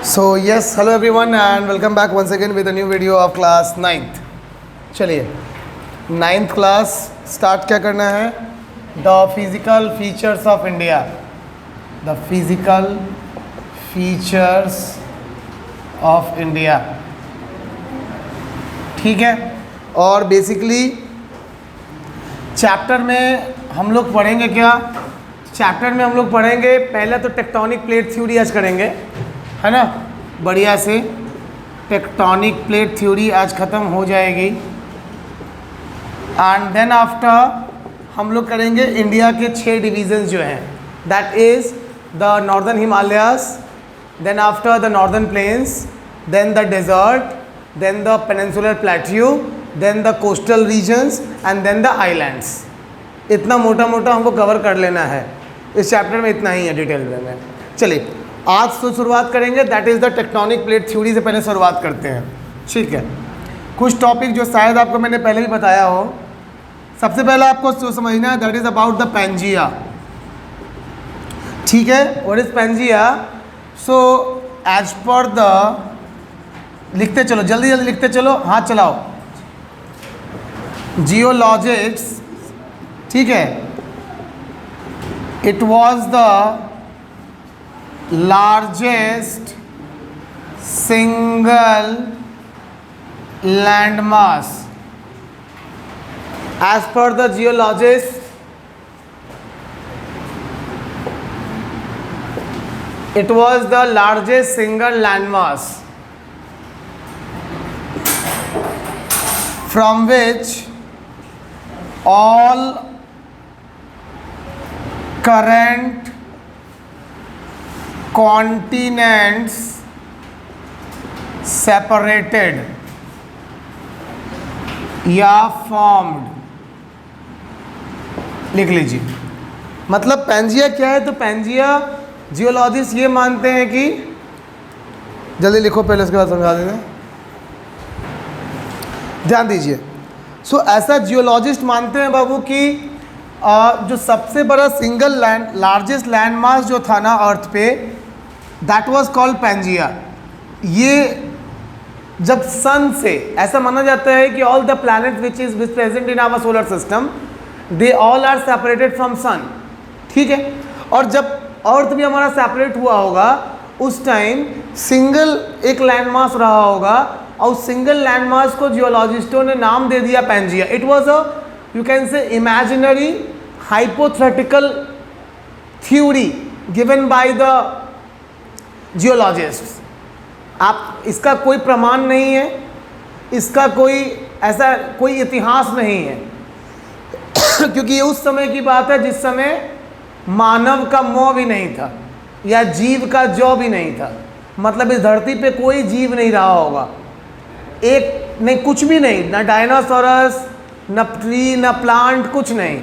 So yes, hello everyone and welcome back once again with a new video of class 9th. चलिए 9th class start क्या करना है? The physical features of India. The physical features of India. ठीक है, और basically chapter में हम लोग पढ़ेंगे क्या? चैप्टर में हम लोग पढ़ेंगे पहले तो टेक्टोनिक प्लेट थ्योरी आज करेंगे, है ना, बढ़िया से टेक्टोनिक प्लेट थ्योरी आज ख़त्म हो जाएगी। एंड देन आफ्टर हम लोग करेंगे इंडिया के 6 डिवीजन्स जो हैं, that is the northern Himalayas, then after the northern plains, then the desert, then the peninsular plateau, then the coastal regions and then the islands. इतना मोटा मोटा हमको कवर कर लेना है इस चैप्टर में, इतना ही है डिटेल में। चलिए आज तो शुरुआत करेंगे, that is the tectonic plate theory से पहले शुरुआत करते हैं। ठीक है, कुछ टॉपिक जो शायद आपको मैंने पहले भी बताया हो। सबसे पहले आपको जो समझना है that is about the Pangaea. ठीक है, what is Pangaea? So as per the, लिखते चलो जल्दी जल्दी लिखते चलो, हाथ चलाओ। जियोलॉजिस्ट्स, ठीक है, it was the largest single landmass. As per the geologists, it was the largest single landmass from which all current continents separated या formed। लिख लीजिए, मतलब पैंजिया क्या है? तो पैंजिया जियोलॉजिस्ट ये मानते हैं कि, जल्दी लिखो पहले उसके बाद समझा देंगे, ध्यान दीजिए। सो ऐसा जियोलॉजिस्ट मानते हैं बाबू कि जो सबसे बड़ा सिंगल लार्जेस्ट लैंडमास जो था ना अर्थ पे, दैट वाज कॉल्ड पैंजिया। ये जब सन से, ऐसा माना जाता है कि all the planet which is present in our solar system, they all are separated from sun. ठीक है, और जब अर्थ भी हमारा सेपरेट हुआ होगा उस टाइम सिंगल एक लैंडमास रहा होगा, और सिंगल लैंडमास को जियोलॉजिस्टों ने नाम दे दिया Pangaea. It was a, you can say, imaginary hypothetical theory given by the geologists। आप, इसका कोई प्रमाण नहीं है, इसका कोई ऐसा कोई इतिहास नहीं है क्योंकि ये उस समय की बात है जिस समय मानव का मोह भी नहीं था या जीव का जौ भी नहीं था। मतलब इस धरती पे कोई जीव नहीं रहा होगा, एक नहीं, कुछ भी नहीं, ना डायनासोरस, न ट्री, न प्लांट, कुछ नहीं।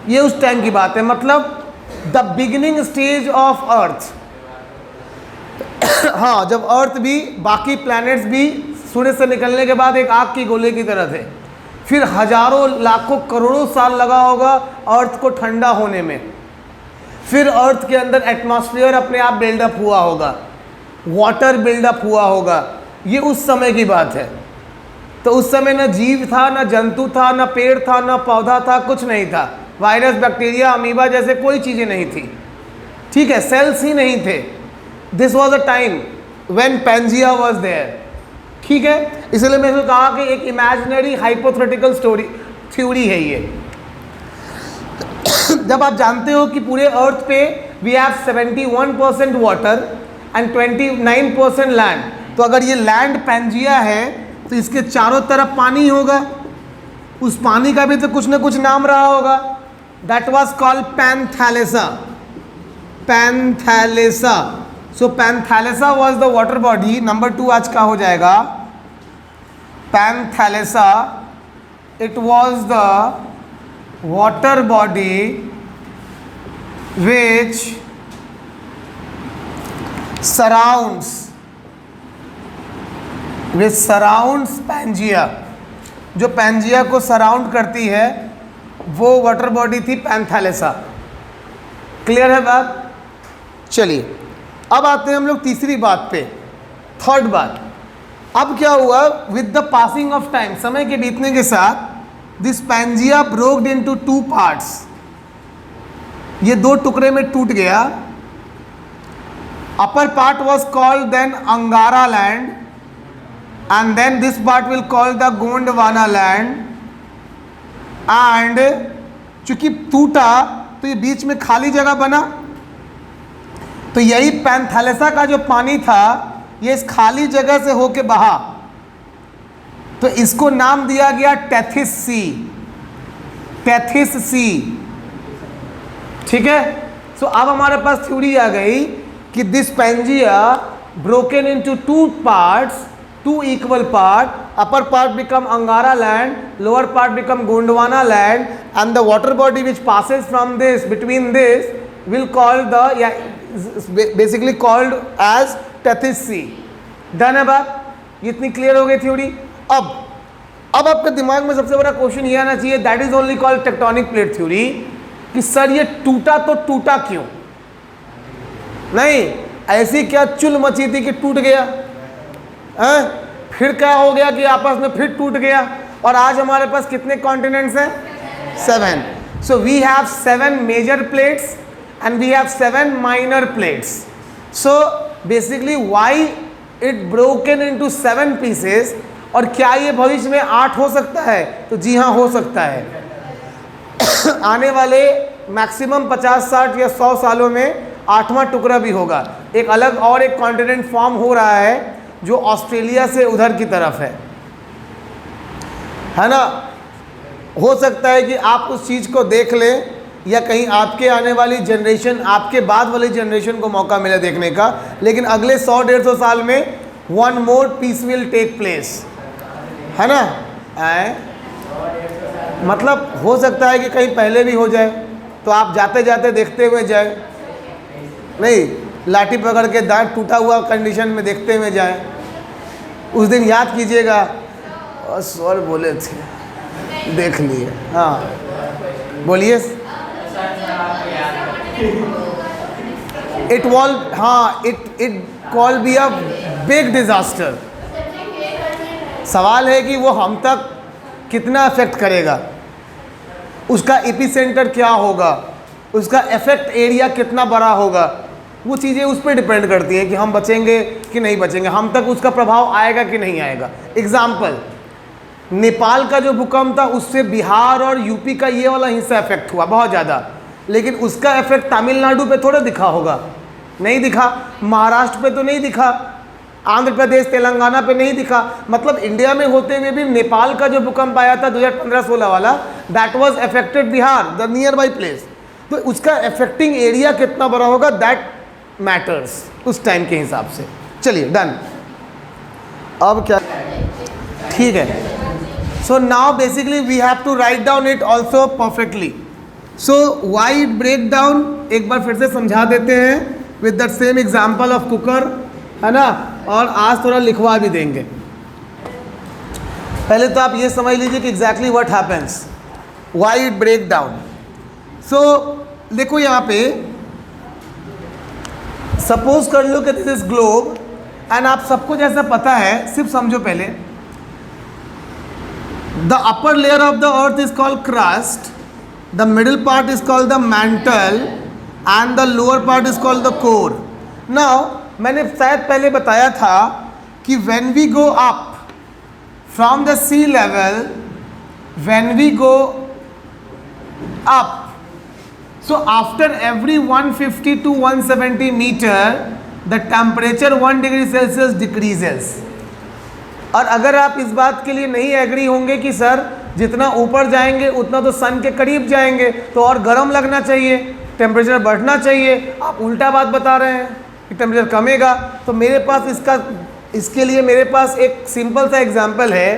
ये उस टाइम की बात है, मतलब the beginning stage of earth. हाँ, जब अर्थ भी, बाकी प्लैनेट्स भी सूर्य से निकलने के बाद एक आग की गोले की तरह थे। फिर हजारों लाखों करोड़ों साल लगा होगा अर्थ को ठंडा होने में। फिर अर्थ के अंदर एटमॉस्फेयर अपने आप बिल्डअप हुआ होगा, वाटर बिल्डअप हुआ होगा। ये उस समय की बात है। तो उस समय न जीव था, न जंतु था, न पेड़ था, न पौधा था, कुछ नहीं था। वायरस, बैक्टीरिया, अमीबा जैसे कोई चीज़ें नहीं थी। ठीक है, सेल्स ही नहीं थे। This was a time when Pangaea was there. ठीक है, इसलिए मैंने कहा कि एक इमेजिनरी हाइपोथेटिकल स्टोरी थ्योरी है ये। जब आप जानते हो कि पूरे अर्थ पे we have 71% water and 29% land, तो अगर ये लैंड पैंजिया है तो इसके चारों तरफ पानी होगा, उस पानी का भी तो कुछ ना कुछ नाम रहा होगा। That was called Panthalassa. Panthalassa, so Panthalassa was the water body. Number 2 आज का हो जाएगा Panthalassa. It was the water body which surrounds Pangaea. जो पैंजिया को सराउंड करती है वो वाटर बॉडी थी पैंथैलेसा। क्लियर है बात? चलिए अब आते हैं हम लोग तीसरी बात पे। थर्ड बात, अब क्या हुआ, with the passing of time, समय के बीतने के साथ this Pangaea broked into two parts, ये दो टुकड़े में टूट गया. Upper part was called then Angara land and then this part will call the Gondwana land. And चूंकि टूटा तो ये बीच में खाली जगह बना, तो यही पैंथालेसा का जो पानी था ये इस खाली जगह से होके बहा, तो इसको नाम दिया गया टेथिस सी. टेथिस सी, ठीक है. सो अब हमारे पास थ्योरी आ गई कि this Pangaea broken into two parts, two equal part, upper part become Angara land, lower part become Gondwana land, and the water body which passes from this, between this, will call the, basically called as Tethys Sea. Done है बात, ये इतनी clear हो गई theory. अब आपके दिमाग में सबसे बड़ा क्वेश्चन ये आना चाहिए, that is only called tectonic plate theory, कि सर ये टूटा तो टूटा क्यों? नहीं, ऐसी क्या चुल मची थी कि टूट गया है? फिर क्या हो गया कि आपस में फिर टूट गया? और आज हमारे पास कितने कॉन्टिनेंट्स हैं? 7. So we have 7 major plates and we have 7 minor plates. So basically why it broken into 7 pieces. और क्या ये भविष्य में 8 हो सकता है? तो जी हाँ, हो सकता है. आने वाले मैक्सिमम 50, 60 या 100 सालों में 8वां टुकड़ा भी होगा. एक अलग और एक कॉन्टिनेंट फॉर्म हो रहा है जो ऑस्ट्रेलिया से उधर की तरफ है ना. हो सकता है कि आप उस चीज़ को देख लें, या कहीं आपके आने वाली जनरेशन, आपके बाद वाली जनरेशन को मौका मिले देखने का. लेकिन अगले 100-150 साल में one more piece will take place, है ना. मतलब हो सकता है कि कहीं पहले भी हो जाए, तो आप जाते जाते देखते हुए जाए, नहीं लाठी पकड़ के दांत टूटा हुआ कंडीशन में देखते हुए जाए. उस दिन याद कीजिएगा, और सर बोले थे, देख लिए. हाँ बोलिए. इट वॉल, हाँ, it call be a big disaster. सवाल है कि वो हम तक कितना इफेक्ट करेगा, उसका एपिसेंटर क्या होगा, उसका इफेक्ट एरिया कितना बड़ा होगा. वो चीज़ें उस पर डिपेंड करती हैं कि हम बचेंगे कि नहीं बचेंगे, हम तक उसका प्रभाव आएगा कि नहीं आएगा. एग्जाम्पल, नेपाल का जो भूकंप था उससे बिहार और यूपी का ये वाला हिस्सा इफेक्ट हुआ बहुत ज़्यादा, लेकिन उसका इफेक्ट तमिलनाडु पे थोड़ा दिखा होगा, नहीं दिखा. महाराष्ट्र पे तो नहीं दिखा, आंध्र प्रदेश तेलंगाना पे नहीं दिखा. मतलब इंडिया में होते हुए भी नेपाल का जो भूकंप आया था 2015-16 वाला, that was affected Bihar, the near by place. तो उसका अफेक्टिंग एरिया कितना बड़ा होगा, दैट मैटर्स उस टाइम के हिसाब से. चलिए डन. अब क्या, ठीक है. So now basically we have to write down it also perfectly. So why it break down, एक बार फिर से समझा देते हैं with that same example of cooker, है ना. और आज थोड़ा लिखवा भी देंगे. पहले तो आप ये समझ लीजिए कि exactly what happens, why it break down. So देखो यहाँ पे सपोज कर लो कि दिस इज ग्लोब एंड आप सबको जैसा पता है, सिर्फ समझो पहले, the upper layer of the earth is called crust, the middle part is called the mantle and the lower part is called the core. Now मैंने शायद पहले बताया था कि when we go up from the sea level, when we go up, so after every 150 to 170 meter the temperature 1 degree Celsius decreases. और अगर आप इस बात के लिए नहीं एग्री होंगे कि सर जितना ऊपर जाएंगे उतना तो सन के करीब जाएंगे, तो और गर्म लगना चाहिए, टेम्परेचर बढ़ना चाहिए, आप उल्टा बात बता रहे हैं कि टेम्परेचर कमेगा. तो मेरे पास इसके लिए मेरे पास एक सिंपल सा एग्जांपल है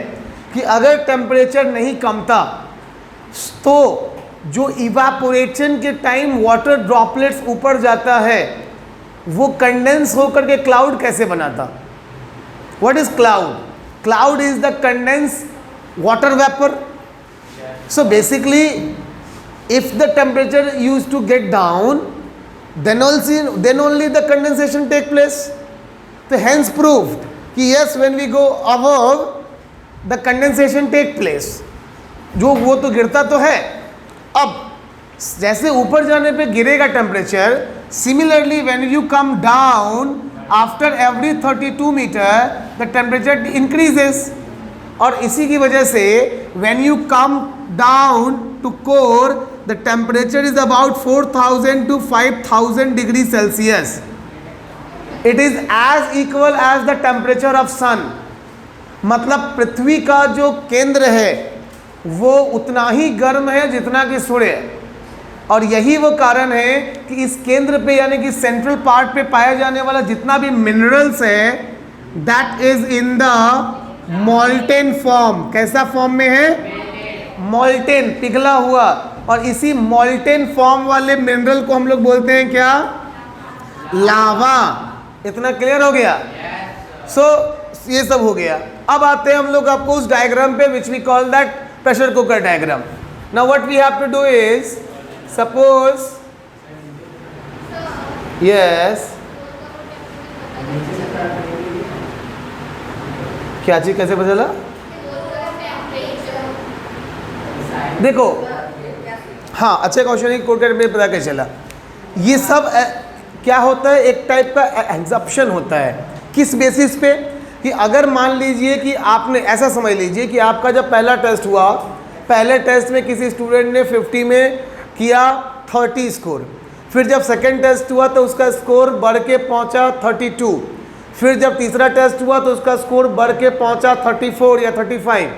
कि अगर टेम्परेचर नहीं कमता तो जो इवापोरेशन के टाइम वाटर ड्रॉपलेट्स ऊपर जाता है वो कंडेंस होकर के क्लाउड कैसे बनाता. What is cloud? Cloud is the condense water vapour. So basically if the temperature used to get down, then only the condensation take place. तो hence prove that yes when we go above the condensation take place, जो वो तो गिरता तो है। अब जैसे ऊपर जाने पे गिरेगा temperature, similarly when you come down after every 32 metre the temperature increases. और इसी की वजह से when you come down to core the temperature is about 4000 to 5000 degree Celsius. It is as equal as the temperature of sun. मतलब पृथ्वी का जो केंद्र है वो उतना ही गर्म है जितना कि सूर्य। और यही वो कारण है कि इस केंद्र पे यानी कि सेंट्रल पार्ट पे पाया जाने वाला जितना भी मिनरल्स है that is in the molten form. कैसा फॉर्म में है? मॉल्टेन, पिघला हुआ। और इसी मॉल्टेन फॉर्म वाले मिनरल को हम लोग बोलते हैं क्या? लावा। इतना क्लियर हो गया? सो ये सब हो गया। अब आते हैं हम लोग आपको उस डायग्राम पे which we call that pressure cooker diagram. Now what we have to do is, suppose yes, क्या चीज कैसे पता चला? देखो, हाँ अच्छा क्वेश्चन है, कोड करके पता कैसे चला? ये सब क्या होता है, एक टाइप का एग्जप्शन होता है। किस बेसिस पे? कि अगर मान लीजिए कि आपने, ऐसा समझ लीजिए कि आपका जब पहला टेस्ट हुआ, पहले टेस्ट में किसी स्टूडेंट ने 50 में किया 30 स्कोर, फिर जब सेकंड टेस्ट हुआ तो उसका स्कोर बढ़ के पहुंचा 32, फिर जब तीसरा टेस्ट हुआ तो उसका स्कोर बढ़ के पहुंचा 34 या 35,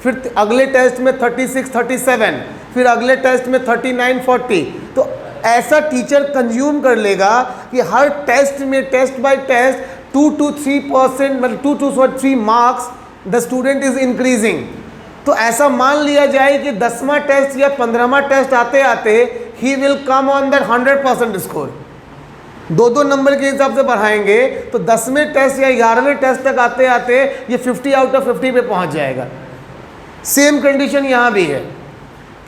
फिर अगले टेस्ट में 36, 37, फिर अगले टेस्ट में 39, 40। तो ऐसा टीचर कंज्यूम कर लेगा कि हर टेस्ट में, टेस्ट बाय टेस्ट 2 to 3%, मतलब 2 to 3 marks the student is increasing. तो ऐसा मान लिया जाए कि 10वां टेस्ट या 15वां टेस्ट आते आते he will come on that 100% score. 2-2 number के हिसाब से बढ़ाएंगे तो 10वें टेस्ट या 11वें टेस्ट तक आते आते ये 50 आउट ऑफ 50 पे पहुंच जाएगा। सेम कंडीशन यहाँ भी है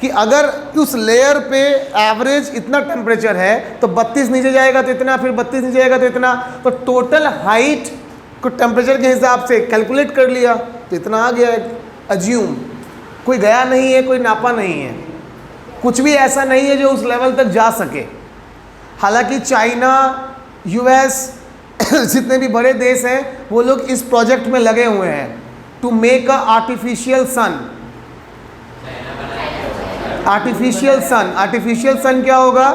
कि अगर उस लेयर पे एवरेज इतना टेम्परेचर है तो 32 नीचे जाएगा तो इतना, फिर 32 नीचे जाएगा तो इतना, तो टोटल हाइट को टेम्परेचर के हिसाब से कैलकुलेट कर लिया तो इतना आ गया। अज्यूम, कोई गया नहीं है, कोई नापा नहीं है, कुछ भी ऐसा नहीं है जो उस लेवल तक जा सके। हालांकि चाइना, यूएस जितने भी बड़े देश हैं वो लोग इस प्रोजेक्ट में लगे हुए हैं to make a artificial sun. Artificial sun क्या होगा?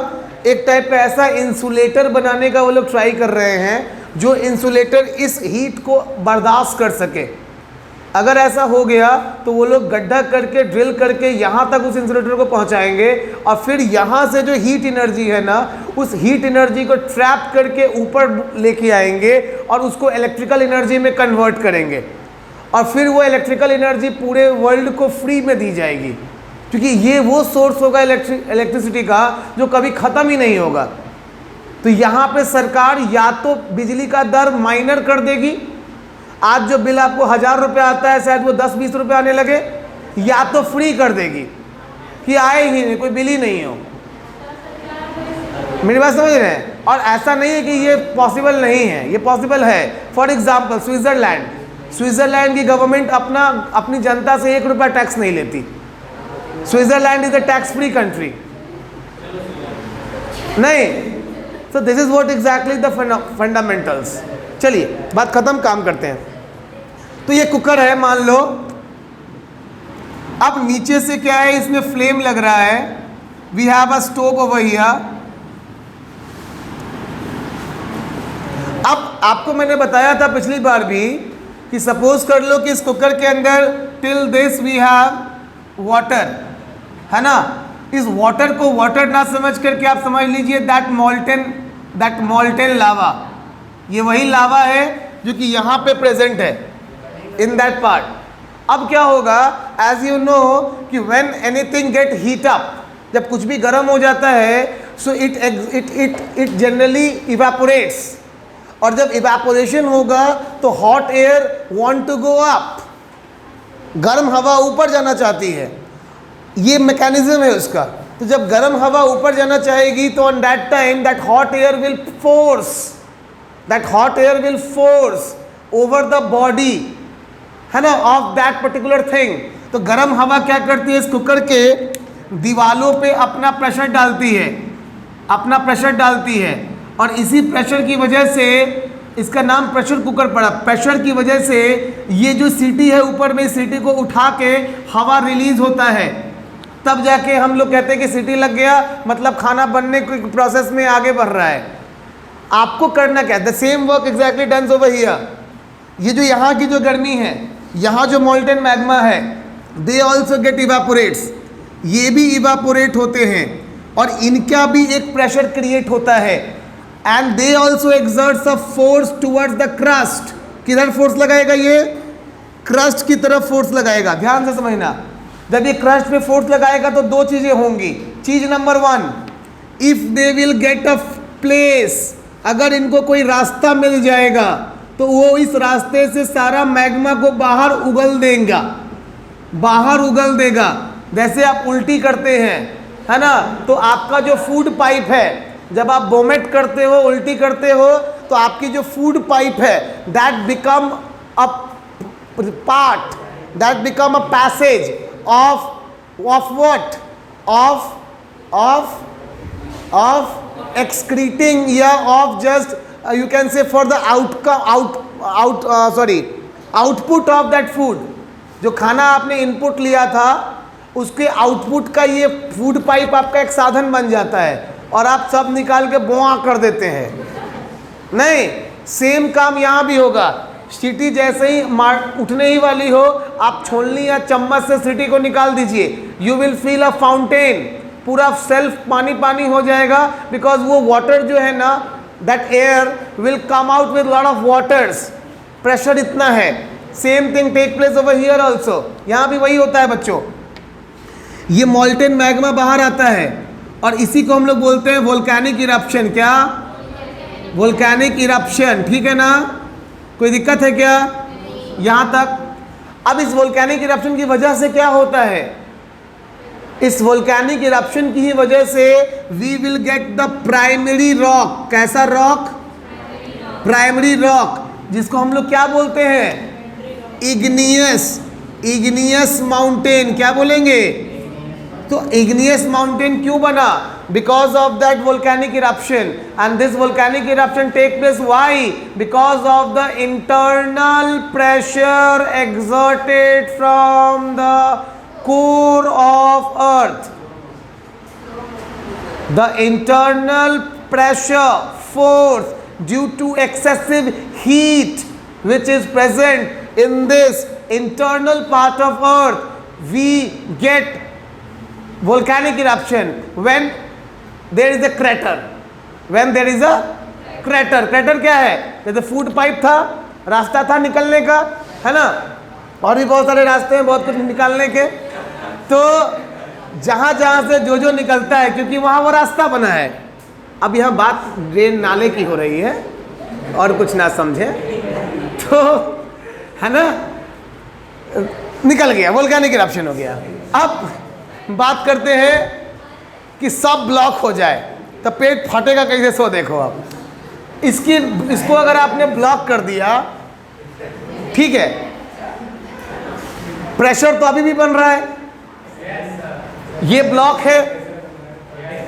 एक टाइप का ऐसा इंसुलेटर बनाने का वो लोग ट्राई कर रहे हैं जो इंसुलेटर इस हीट को बर्दाश्त कर सके। अगर ऐसा हो गया तो वो लोग गड्ढा करके, ड्रिल करके यहाँ तक उस इंसुलेटर को पहुँचाएंगे और फिर यहाँ से जो हीट एनर्जी है ना, उस हीट एनर्जी को ट्रैप करके ऊपर लेके आएंगे और उसको इलेक्ट्रिकल एनर्जी में कन्वर्ट करेंगे और फिर वो इलेक्ट्रिकल एनर्जी पूरे वर्ल्ड को फ्री में दी जाएगी, क्योंकि ये वो सोर्स होगा इलेक्ट्रिसिटी का जो कभी ख़त्म ही नहीं होगा। तो यहाँ पे सरकार या तो बिजली का दर माइनर कर देगी, आज जो बिल आपको 1000 रुपये आता है शायद वो 10-20 रुपये आने लगे, या तो फ्री कर देगी कि आए ही नहीं, कोई बिल ही नहीं हो। मेरी बात समझ रहे हैं? और ऐसा नहीं है कि ये पॉसिबल नहीं है, ये पॉसिबल है। फॉर एग्जाम्पल स्विट्ज़रलैंड की गवर्नमेंट अपनी जनता से 1 रुपया टैक्स नहीं लेती। Switzerland is a tax free country नहीं। So this is what exactly the fundamentals. चलिए बात खत्म, काम करते हैं। तो ये कुकर है मान लो, अब नीचे से क्या है, इसमें फ्लेम लग रहा है। We have a stove over here. अब आपको मैंने बताया था पिछली बार भी कि सपोज कर लो कि इस कुकर के अंदर till this we have water, है ना। इस वाटर को वाटर ना समझ करके आप समझ लीजिए दैट मॉल्टेन लावा। ये वही लावा है जो कि यहाँ पे प्रेजेंट है इन दैट पार्ट। अब क्या होगा, एज यू नो कि when anything get heat up, जब कुछ भी गर्म हो जाता है सो इट जनरली इवेपोरेट्स, और जब इवेपोरेशन होगा तो hot air want to go up, गर्म हवा ऊपर जाना चाहती है। ये मैकेनिज्म है उसका। तो जब गर्म हवा ऊपर जाना चाहेगी तो on that time that hot air will force that hot air will force over the body, है ना, ऑफ दैट पर्टिकुलर थिंग। तो गर्म हवा क्या करती है, इस कुकर के दीवालों पे अपना प्रेशर डालती है, अपना प्रेशर डालती है, और इसी प्रेशर की वजह से इसका नाम प्रेशर कुकर पड़ा। प्रेशर की वजह से ये जो सीटी है ऊपर में, सीटी को उठा के हवा रिलीज होता है, तब जाके हम लोग कहते हैं कि सीटी लग गया, मतलब खाना बनने के प्रोसेस में आगे बढ़ रहा है। आपको करना क्या है, the same work exactly done over here. ये जो यहाँ की जो गर्मी है, यहाँ जो मोल्टेन मैग्मा है, दे ऑल्सो गेट इवापोरेट्स, ये भी इवापोरेट होते हैं, और इनका भी एक प्रेशर क्रिएट होता है, and they also exerts a force towards the crust. किधर फोर्स लगाएगा, ये क्रस्ट की तरफ फोर्स लगाएगा। ध्यान से समझना, जब ये क्रस्ट पे फोर्स लगाएगा तो दो चीजें होंगी। चीज number one, if they will get a place, अगर इनको कोई रास्ता मिल जाएगा तो वो इस रास्ते से सारा मैग्मा को बाहर उगल देगा, बाहर उगल देगा। जैसे आप उल्टी करते हैं, है ना, तो आपका जो फूड पाइप है, जब आप वोमिट करते हो, उल्टी करते हो, तो आपकी जो फूड पाइप है, that become a part, that become a passage of what, of excreting, या of just you can say for the output of that food। जो खाना आपने इनपुट लिया था उसके आउटपुट का ये फूड पाइप आपका एक साधन बन जाता है, और आप सब निकाल के बोआ कर देते हैं। नहीं, सेम काम यहाँ भी होगा। सीटी जैसे ही उठने ही वाली हो, आप छोलनी या चम्मच से सीटी को निकाल दीजिए, you will feel a fountain, पूरा सेल्फ पानी पानी हो जाएगा, बिकॉज वो वाटर जो है ना, that air will come out with lot of waters, pressure इतना है। Same thing take place over here also, यहाँ भी वही होता है बच्चों। ये मोल्टेन मैग्मा बाहर आता है, और इसी को हम लोग बोलते हैं वोल्केनिक इरप्शन। क्या, वोल्केनिक इरप्शन, ठीक है ना, कोई दिक्कत है क्या यहाँ तक? अब इस वोल्केनिक इरप्शन की वजह से क्या होता है, इस वोल्केनिक इरप्शन की ही वजह से we will get the primary rock. कैसा रॉक? प्राइमरी रॉक, जिसको हम लोग क्या बोलते हैं, इग्नियस माउंटेन। क्या बोलेंगे? तो इग्नियस माउंटेन क्यों बना? Because of that volcanic eruption, and this volcanic eruption take place why? Because of the internal pressure exerted from the core of earth. The internal pressure force due to excessive heat which is present in this internal part of earth, we get volcanic eruption when there is a crater. When there is a crater. Crater क्या है? जैसे food pipe था, रास्ता था निकलने का, है ना, और भी बहुत सारे रास्ते हैं बहुत कुछ निकालने के। तो जहाँ जहाँ से जो जो निकलता है, क्योंकि वहाँ वो रास्ता बना है। अब यहाँ बात ड्रेन नाले की हो रही है, और कुछ ना समझे तो, है ना, निकल गया, वोल्केनिक इरप्शन हो गया। अब बात करते हैं कि सब ब्लॉक हो जाए तो पेट फटेगा कैसे, सो देखो आप। इसको अगर आपने ब्लॉक कर दिया, ठीक है, प्रेशर तो अभी भी बन रहा है, ये ब्लॉक है,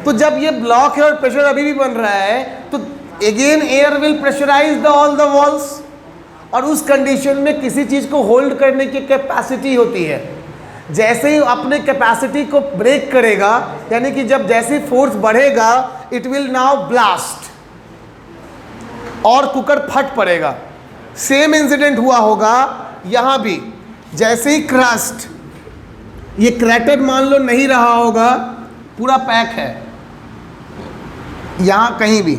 तो जब ये ब्लॉक है और प्रेशर अभी भी बन रहा है, तो again air will pressurise the all the walls, और उस कंडीशन में किसी चीज को होल्ड करने की कैपेसिटी होती है। जैसे ही अपने कैपेसिटी को ब्रेक करेगा, यानी कि जब जैसे फोर्स बढ़ेगा, इट विल नाउ ब्लास्ट, और कुकर फट पड़ेगा। सेम इंसिडेंट हुआ होगा यहां भी। जैसे ही क्रस्ट, ये क्रैटर मान लो नहीं रहा होगा, पूरा पैक है यहां कहीं भी,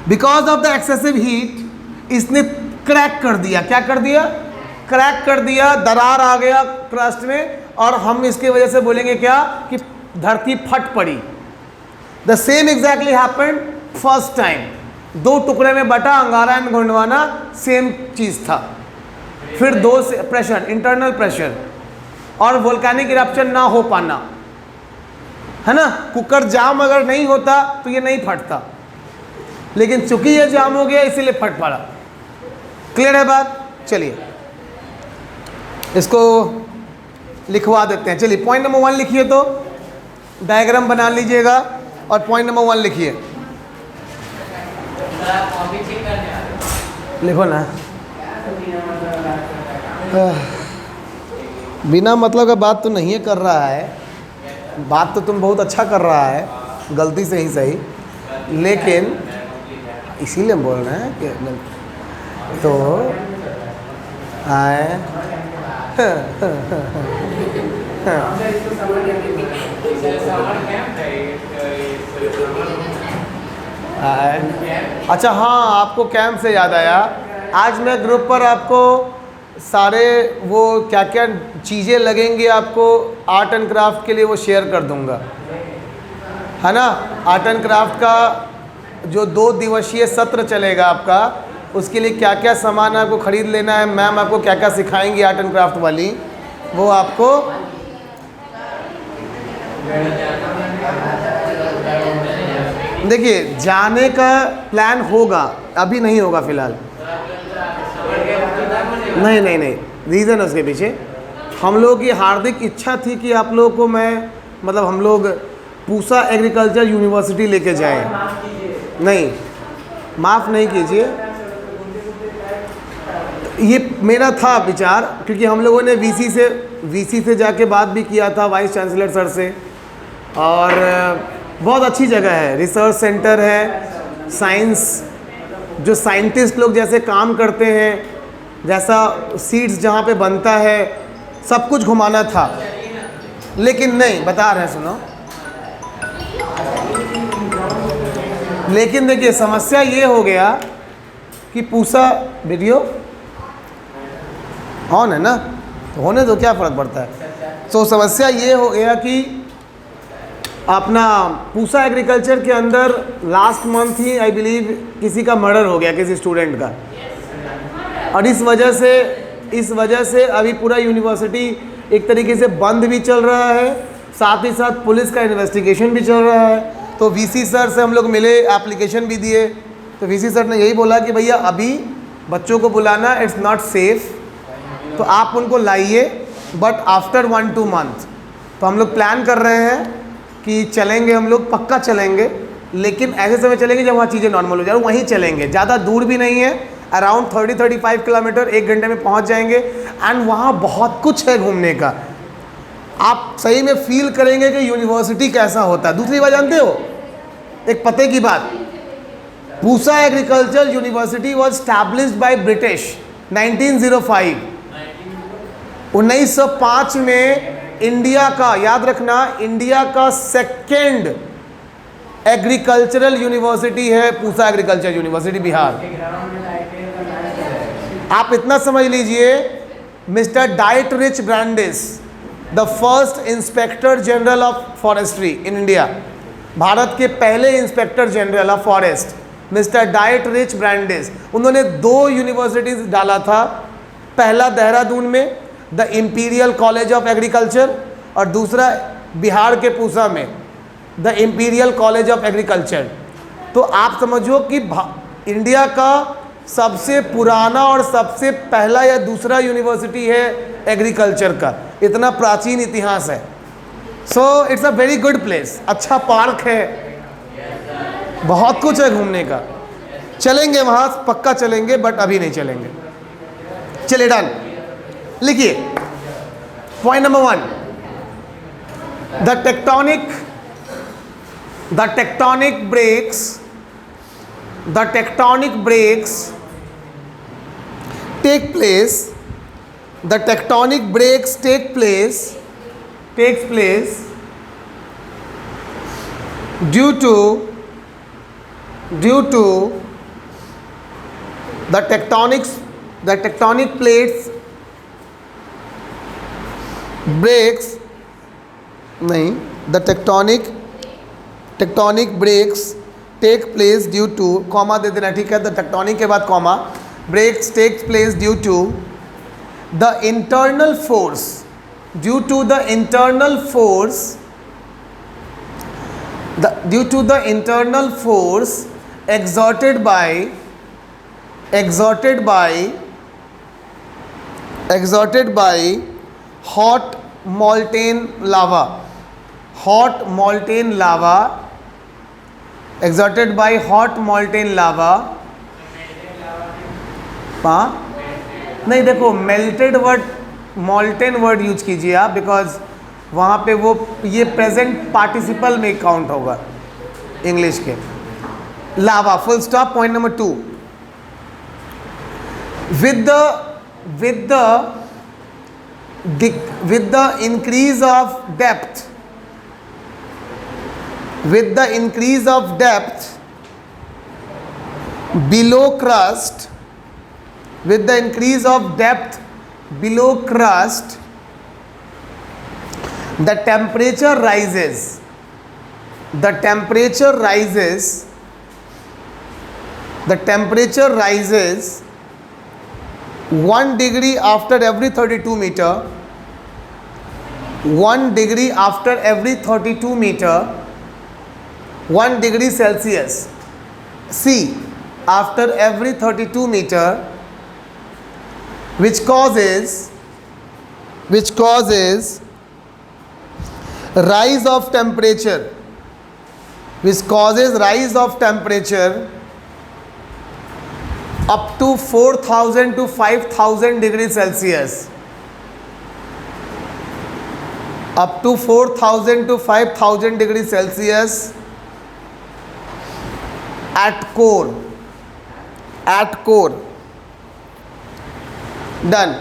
because of the excessive heat इसने क्रैक कर दिया। क्या कर दिया? क्रैक कर दिया, दरार आ गया क्रस्ट में, और हम इसके वजह से बोलेंगे क्या कि धरती फट पड़ी। The same exactly happened first time, दो टुकड़े में बटा अंगारा एंड गोंडवाना, सेम चीज था। फिर दो से प्रेशर, इंटरनल प्रेशर, और वोल्केनिक इरप्शन ना हो पाना, है ना। कुकर जाम अगर नहीं होता तो ये नहीं फटता। लेकिन चूंकि ये जाम हो गया इसीलिए फट पड़ा। क्लियर है बात? चलिए इसको लिखवा देते हैं। चलिए पॉइंट नंबर 1 लिखिए, तो डायग्राम बना लीजिएगा और पॉइंट नंबर 1 लिखिए। लिखो ना। बिना मतलब का बात तो नहीं कर रहा है, बात तो तुम बहुत अच्छा कर रहा है, गलती से ही सही, लेकिन इसीलिए हम बोल रहे हैं कि तो आए अच्छा हाँ, आपको कैंप से याद आया, आज मैं ग्रुप पर आपको सारे वो क्या क्या चीज़ें लगेंगी आपको आर्ट एंड क्राफ्ट के लिए वो शेयर कर दूंगा, है ना। आर्ट एंड क्राफ्ट का जो 2 दिवसीय सत्र चलेगा आपका, उसके लिए क्या क्या सामान आपको ख़रीद लेना है, मैम आपको क्या क्या सिखाएंगी आर्ट एंड क्राफ्ट वाली, वो आपको देखिए जाने का प्लान होगा, अभी नहीं होगा फ़िलहाल। नहीं, रीज़न है उसके पीछे, हम लोगों की हार्दिक इच्छा थी कि आप लोगों को मैं मतलब हम लोग पूसा एग्रीकल्चर यूनिवर्सिटी लेके जाएं। नहीं, माफ़ नहीं कीजिए, ये मेरा था विचार, क्योंकि हम लोगों ने वीसी से जाके बात भी किया था वाइस चांसलर सर से, और बहुत अच्छी जगह है, रिसर्च सेंटर है, साइंस जो साइंटिस्ट लोग जैसे काम करते हैं, जैसा सीड्स जहाँ पे बनता है, सब कुछ घुमाना था, लेकिन नहीं, बता रहे हैं सुनो। लेकिन देखिए समस्या ये हो गया कि पूसा वीडियो ऑन है ना, तो होने दो, क्या फ़र्क पड़ता है। तो समस्या ये हो गया कि अपना पूसा एग्रीकल्चर के अंदर last month he I believe किसी का मर्डर हो गया, किसी स्टूडेंट का, और इस वजह से अभी पूरा यूनिवर्सिटी एक तरीके से बंद भी चल रहा है, साथ ही साथ पुलिस का इन्वेस्टिगेशन भी चल रहा है। तो वीसी सर से हम लोग मिले, एप्लीकेशन भी दिए, तो वीसी सर ने यही बोला कि भैया अभी बच्चों को बुलाना इट्स नॉट सेफ़, तो आप उनको लाइए, बट आफ्टर 1-2 मंथ। तो हम लोग प्लान कर रहे हैं कि चलेंगे, हम लोग पक्का चलेंगे, लेकिन ऐसे समय चलेंगे जब वहाँ चीज़ें नॉर्मल हो जाए, वहीं चलेंगे, ज़्यादा दूर भी नहीं है, अराउंड 30-35 किलोमीटर, 1 घंटे में पहुँच जाएंगे। एंड वहाँ बहुत कुछ है घूमने का, आप सही में फील करेंगे कि यूनिवर्सिटी कैसा होता है। दूसरी बात जानते हो, एक पते की बात, Pusa agriculture university was established by British 1905। 1905 में इंडिया का, याद रखना, इंडिया का सेकेंड एग्रीकल्चरल यूनिवर्सिटी है पूसा एग्रीकल्चर यूनिवर्सिटी, बिहार। आप इतना समझ लीजिए, mister Dietrich Brandis, the first inspector general of forestry in India, भारत के पहले inspector general of forest mister Dietrich Brandis, उन्होंने 2 यूनिवर्सिटीज़ डाला था, पहला देहरादून में the imperial college of agriculture, और दूसरा बिहार के पूसा में the imperial college of agriculture. तो आप समझो कि इंडिया का सबसे पुराना और सबसे पहला या दूसरा यूनिवर्सिटी है एग्रीकल्चर का, इतना प्राचीन इतिहास है। So it's a very good place, अच्छा पार्क है, बहुत कुछ है घूमने का। चलेंगे वहाँ, पक्का चलेंगे, बट अभी नहीं चलेंगे। चलिए डन, लिखिए point number 1, the tectonic breaks take place due to the tectonic plates breaks, नहीं, the tectonic breaks take place due to, comma दे देना, ठीक है, the tectonic के बाद comma, breaks takes place due to the internal force exerted by hot molten lava, exerted by hot molten lava. हाँ नहीं, देखो melted word, molten word use कीजिए आप, बिकॉज वहाँ पे वो ये प्रेजेंट पार्टिसिपल में काउंट होगा इंग्लिश के. Lava, full stop. Point number 2, with the increase of depth, below crust, the temperature rises 1 degree after every 32 meter. 1 degree after every 32 meter, 1 degree Celsius. C, after every 32 meter, which causes rise of temperature, up to 4000 to 5000 degrees Celsius. Up to 4000 to 5000 degrees Celsius at core. Done.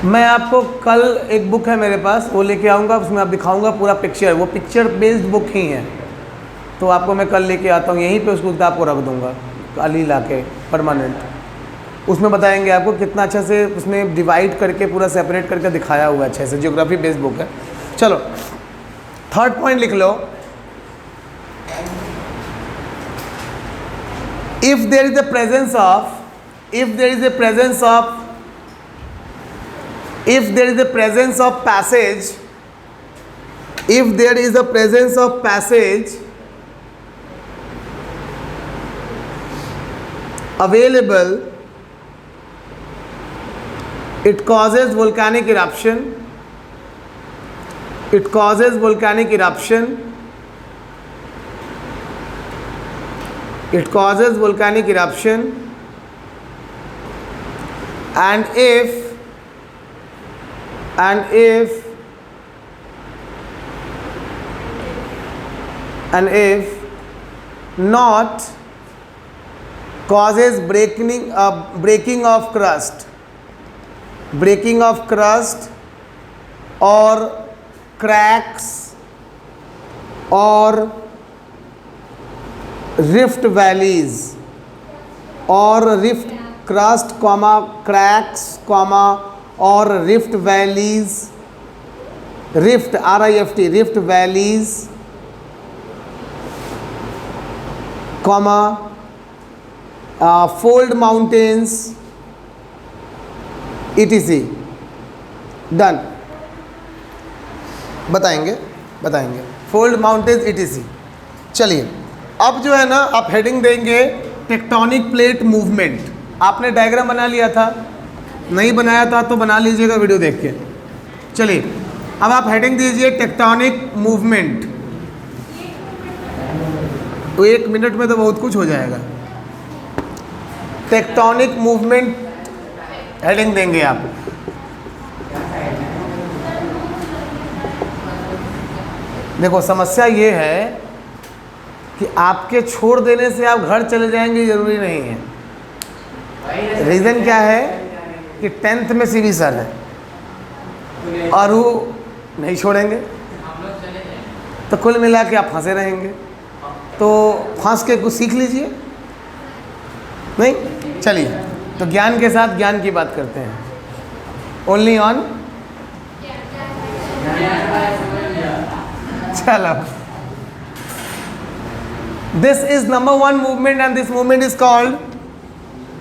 मैं आपको कल एक book है मेरे पास, वो लेके आऊँगा, उसमें आप दिखाऊंगा पूरा पिक्चर, वो पिक्चर बेस्ड बुक ही है, तो आपको मैं कल लेके आता हूँ, यहीं पे उसको किताब को रख दूँगा कल ही ला के परमानेंट. उसमें बताएंगे आपको कितना अच्छा से उसने डिवाइड करके पूरा सेपरेट करके दिखाया हुआ है अच्छे से. ज्योग्राफी बेस्ड बुक है. चलो थर्ड पॉइंट लिख लो. If there is the presence of passage available, it causes volcanic eruption. And if not, causes breaking of crust or cracks or rift valleys, crust, cracks, or rift valleys, rift valleys, fold mountains, etc. Done. बताएंगे fold mountains etc. चलिए अब जो है ना, आप heading देंगे tectonic plate movement. आपने diagram बना लिया था, नहीं बनाया था तो बना लीजिएगा वीडियो देख के. चलिए अब आप हेडिंग दीजिए टेक्टोनिक मूवमेंट. तो 1 मिनट में तो बहुत कुछ हो जाएगा. टेक्टोनिक मूवमेंट हेडिंग देंगे आप. देखो समस्या ये है कि आपके छोड़ देने से आप घर चले जाएंगे ज़रूरी नहीं है. रीज़न क्या है कि 10th में सीवी सर है और वो नहीं छोड़ेंगे, तो कुल मिला के आप फंसे रहेंगे. तो फंस के कुछ सीख लीजिए. नहीं, चलिए तो ज्ञान के साथ ज्ञान की बात करते हैं. ओनली ऑन, चलो. This is number 1 movement and this movement is called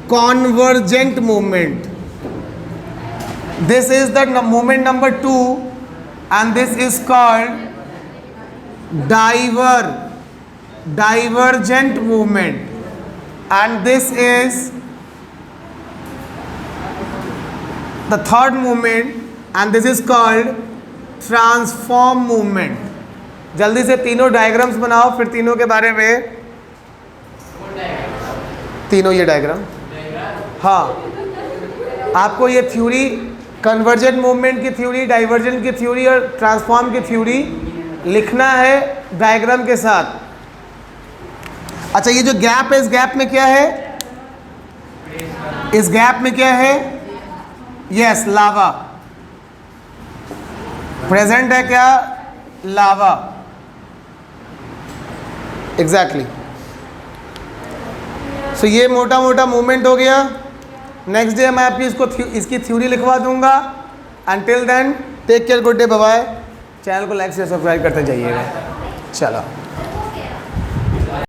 convergent movement. This is the movement number 2 and this is called divergent movement, and this is the third movement, and this is called transform movement. जल्दी से तीनों diagrams बनाओ, फिर तीनों के बारे में, तीनों ये डायग्राम, हाँ आपको ये थ्योरी, कन्वर्जेंट मूवमेंट की थ्योरी, डाइवर्जेंट की थ्योरी और ट्रांसफॉर्म की थ्योरी लिखना है डायग्राम के साथ। अच्छा, ये जो गैप है, इस गैप में क्या है? इस गैप में क्या है? यस, लावा प्रेजेंट है। क्या? लावा, एग्जैक्टली। सो ये मोटा मोटा मूवमेंट हो गया। नेक्स्ट डे मैं आपकी इसकी थ्योरी लिखवा दूंगा। Until then take care, good day, bye bye. Channel को लाइक शेयर सब्सक्राइब करते जाइएगा। चलो।